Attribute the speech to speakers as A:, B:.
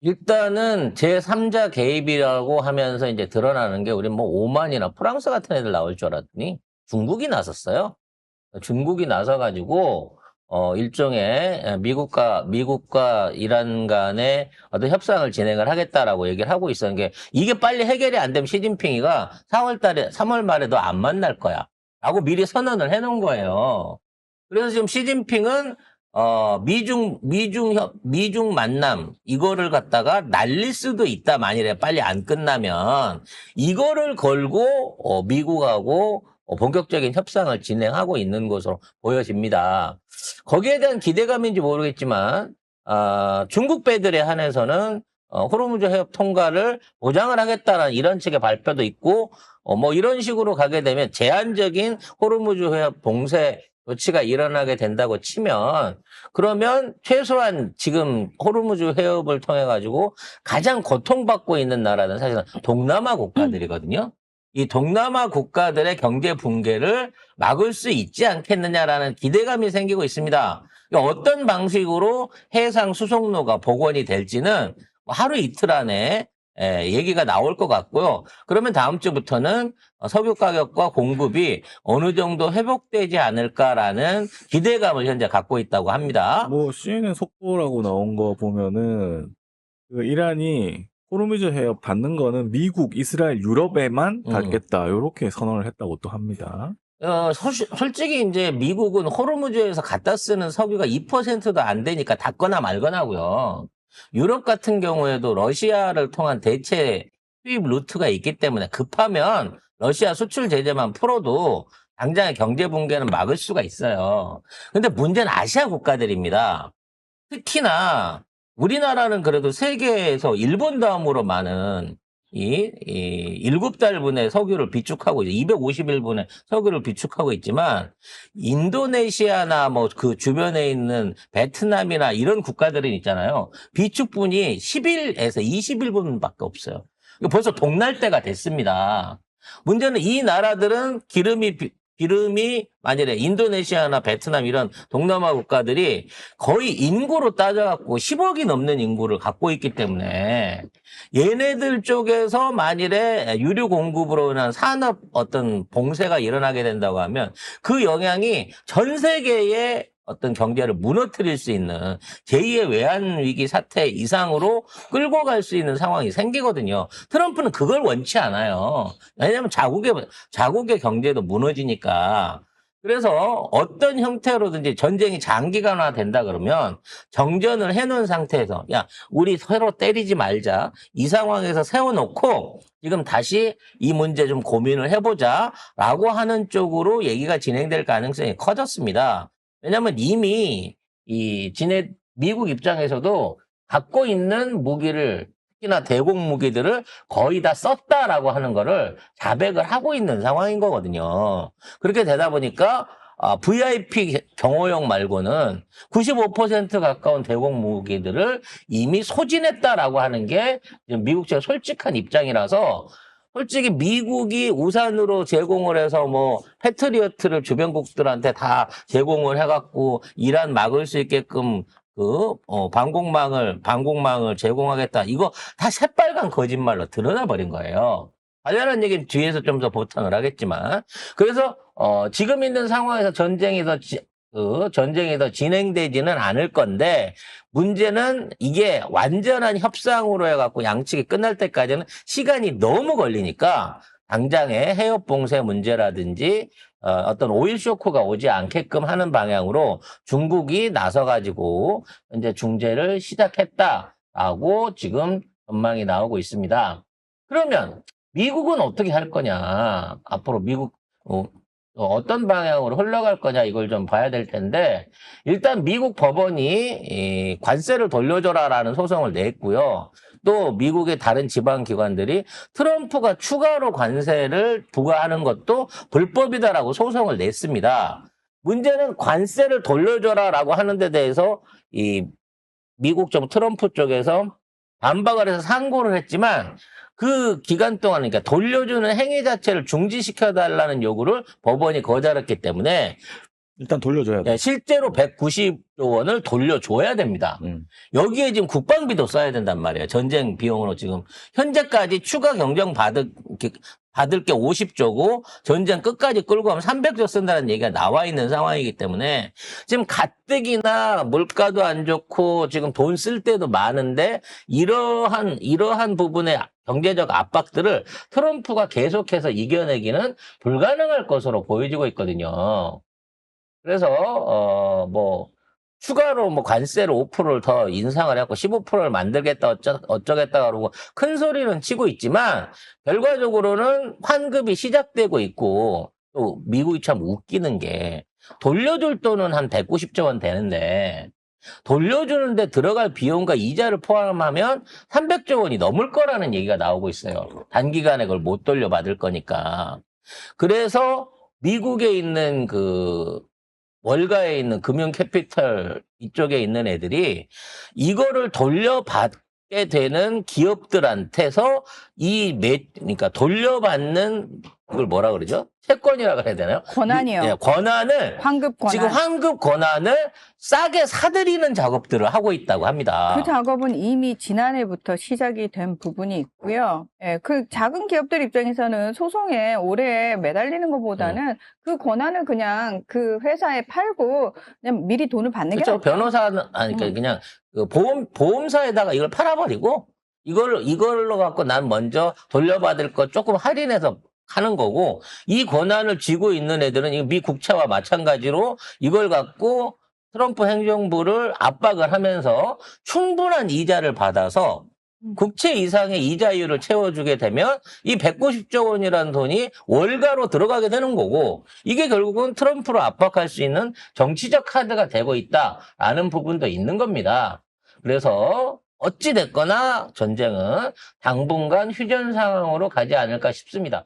A: 일단은 제3자 개입이라고 하면서 이제 드러나는 게 우리 뭐 오만이나 프랑스 같은 애들 나올 줄 알았더니 중국이 나섰어요. 중국이 나서가지고 일종의 미국과 이란 간의 어떤 협상을 진행을 하겠다라고 얘기를 하고 있었는 게 이게 빨리 해결이 안 되면 시진핑이가 3월 말에도 안 만날 거야. 라고 미리 선언을 해놓은 거예요. 그래서 지금 시진핑은 미중 만남 이거를 갖다가 날릴 수도 있다. 만일에 빨리 안 끝나면 이거를 걸고 미국하고 본격적인 협상을 진행하고 있는 것으로 보여집니다. 거기에 대한 기대감인지 모르겠지만 중국 배들에 한해서는 호르무즈 해협 통과를 보장을 하겠다는 이런 식의 발표도 있고 뭐 이런 식으로 가게 되면 제한적인 호르무즈 해협 봉쇄 조치가 일어나게 된다고 치면 그러면 최소한 지금 호르무즈 해협을 통해 가지고 가장 고통받고 있는 나라는 사실은 동남아 국가들이거든요. 이 동남아 국가들의 경제 붕괴를 막을 수 있지 않겠느냐라는 기대감이 생기고 있습니다. 그러니까 어떤 방식으로 해상 수송로가 복원이 될지는 하루 이틀 안에 얘기가 나올 것 같고요. 그러면 다음 주부터는 석유 가격과 공급이 어느 정도 회복되지 않을까라는 기대감을 현재 갖고 있다고 합니다.
B: 뭐 CNN 속보라고 나온 거 보면은 그 이란이 호르무즈 해협 닫는 거는 미국, 이스라엘, 유럽에만 닫겠다 이렇게 선언을 했다고 또 합니다.
A: 솔직히 이제 미국은 호르무즈에서 갖다 쓰는 석유가 2%도 안 되니까 닫거나 말거나고요. 유럽 같은 경우에도 러시아를 통한 대체 수입 루트가 있기 때문에 급하면 러시아 수출 제재만 풀어도 당장의 경제 붕괴는 막을 수가 있어요. 근데 문제는 아시아 국가들입니다. 특히나 우리나라는 그래도 세계에서 일본 다음으로 많은 이 7달분의 석유를 비축하고 이제 250일분의 석유를 비축하고 있지만 인도네시아나 뭐 그 주변에 있는 베트남이나 이런 국가들은 있잖아요. 비축분이 10일에서 20일분밖에 없어요. 이거 벌써 동날 때가 됐습니다. 문제는 이 나라들은 기름이 만일에 인도네시아나 베트남 이런 동남아 국가들이 거의 인구로 따져갖고 10억이 넘는 인구를 갖고 있기 때문에 얘네들 쪽에서 만일에 유류 공급으로 인한 산업 어떤 봉쇄가 일어나게 된다고 하면 그 영향이 전 세계의 어떤 경제를 무너뜨릴 수 있는 제2의 외환위기 사태 이상으로 끌고 갈 수 있는 상황이 생기거든요. 트럼프는 그걸 원치 않아요. 왜냐하면 자국의 경제도 무너지니까. 그래서 어떤 형태로든지 전쟁이 장기간화 된다 그러면 정전을 해놓은 상태에서 야 우리 서로 때리지 말자. 이 상황에서 세워놓고 지금 다시 이 문제 좀 고민을 해보자라고 하는 쪽으로 얘기가 진행될 가능성이 커졌습니다. 왜냐하면 이미 미국 입장에서도 갖고 있는 무기를 특히나 대공 무기들을 거의 다 썼다라고 하는 거를 자백을 하고 있는 상황인 거거든요. 그렇게 되다 보니까 VIP 경호용 말고는 95% 가까운 대공 무기들을 이미 소진했다라고 하는 게 미국 측의 솔직한 입장이라서 솔직히 미국이 우산으로 제공을 해서 뭐 패트리어트를 주변국들한테 다 제공을 해갖고 이란 막을 수 있게끔 방공망을 제공하겠다. 이거 다 새빨간 거짓말로 드러나 버린 거예요. 관련한 얘기는 뒤에서 좀 더 보탕을 하겠지만. 그래서, 지금 있는 상황에서 전쟁이 더 진행되지는 않을 건데, 문제는 이게 완전한 협상으로 해갖고 양측이 끝날 때까지는 시간이 너무 걸리니까, 당장의 해협 봉쇄 문제라든지, 어떤 오일 쇼크가 오지 않게끔 하는 방향으로 중국이 나서가지고 이제 중재를 시작했다라고 지금 전망이 나오고 있습니다. 그러면 미국은 어떻게 할 거냐? 앞으로 미국 어떤 방향으로 흘러갈 거냐 이걸 좀 봐야 될 텐데 일단 미국 법원이 이 관세를 돌려줘라라는 소송을 냈고요. 또 미국의 다른 지방기관들이 트럼프가 추가로 관세를 부과하는 것도 불법이다라고 소송을 냈습니다. 문제는 관세를 돌려줘라라고 하는 데 대해서 이 미국 정부 트럼프 쪽에서 반박을 해서 상고를 했지만 그 기간 동안 그러니까 돌려주는 행위 자체를 중지시켜달라는 요구를 법원이 거절했기 때문에
B: 일단 돌려줘야 돼.
A: 예, 실제로 190조 원을 돌려줘야 됩니다. 여기에 지금 국방비도 써야 된단 말이에요. 전쟁 비용으로 지금 현재까지 추가 경정 받을 게 50조고 전쟁 끝까지 끌고 가면 300조 쓴다는 얘기가 나와 있는 상황이기 때문에 지금 가뜩이나 물가도 안 좋고 지금 돈 쓸 때도 많은데 이러한 부분의 경제적 압박들을 트럼프가 계속해서 이겨내기는 불가능할 것으로 보여지고 있거든요. 그래서 추가로 관세를 5%를 더 인상을 해갖고 15%를 만들겠다 어쩌겠다 그러고 큰 소리는 치고 있지만 결과적으로는 환급이 시작되고 있고 또 미국이 참 웃기는 게 돌려줄 돈은 한 190조 원 되는데 돌려주는데 들어갈 비용과 이자를 포함하면 300조 원이 넘을 거라는 얘기가 나오고 있어요. 단기간에 그걸 못 돌려받을 거니까. 그래서 미국에 있는 월가에 있는 금융 캐피털 이쪽에 있는 애들이 이거를 돌려받게 되는 기업들한테서 그러니까 돌려받는 그걸 뭐라 그러죠? 채권이라 그래야 되나요?
C: 권한이요.
A: 예, 권한을
C: 환급 권한.
A: 지금 환급 권한을 싸게 사들이는 작업들을 하고 있다고 합니다.
C: 그 작업은 이미 지난해부터 시작이 된 부분이 있고요. 예, 그 작은 기업들 입장에서는 소송에 오래 매달리는 것보다는 그 권한을 그냥 그 회사에 팔고 그냥 미리 돈을 받는 게
A: 그렇죠.
C: 낫죠.
A: 변호사는 그러니까 그냥 그 보험사에다가 이걸 팔아버리고 이걸로 갖고 난 먼저 돌려받을 거 조금 할인해서 하는 거고 이 권한을 쥐고 있는 애들은 이 미 국채와 마찬가지로 이걸 갖고 트럼프 행정부를 압박을 하면서 충분한 이자를 받아서 국채 이상의 이자율을 채워주게 되면 이 190조 원이라는 돈이 월가로 들어가게 되는 거고 이게 결국은 트럼프를 압박할 수 있는 정치적 카드가 되고 있다라는 부분도 있는 겁니다. 그래서 어찌 됐거나 전쟁은 당분간 휴전 상황으로 가지 않을까 싶습니다.